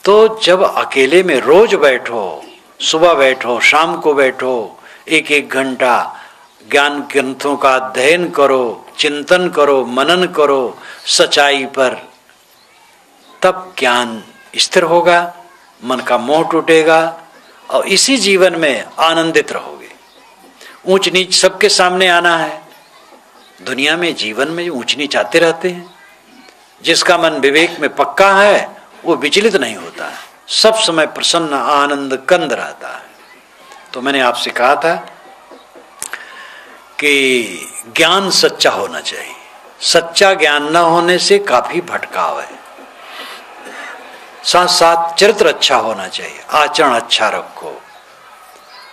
Speaker 1: तो जब अकेले में रोज बैठो, सुबह बैठो, शाम को बैठो, एक एक घंटा ज्ञान ग्रंथों का अध्ययन करो, चिंतन करो, मनन करो सच्चाई पर, तब ज्ञान स्थिर होगा मन का मोह टूटेगा और इसी जीवन में आनंदित रहोगे। ऊंच नीच सबके सामने आना है। दुनिया में जीवन में ऊंच नीच आते रहते हैं। जिसका मन विवेक में पक्का है वो विचलित नहीं होता है, सब समय प्रसन्न आनंद कंद रहता है। तो मैंने आपसे कहा था कि ज्ञान सच्चा होना चाहिए। सच्चा ज्ञान न होने से काफी भटकाव है। साथ साथ चरित्र अच्छा होना चाहिए, आचरण अच्छा रखो।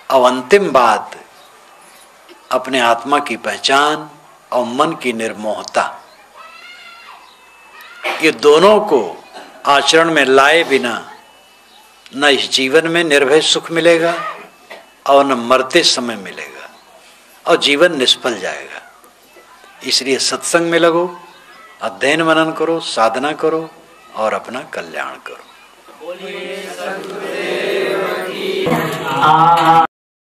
Speaker 1: अब अंतिम बात, अपने आत्मा की पहचान और मन की निर्मोहता, ये दोनों को आचरण में लाए बिना न इस जीवन में निर्भय सुख मिलेगा और न मरते समय मिलेगा, और जीवन निष्फल जाएगा। इसलिए सत्संग में लगो, अध्ययन मनन करो, साधना करो और अपना कल्याण करो।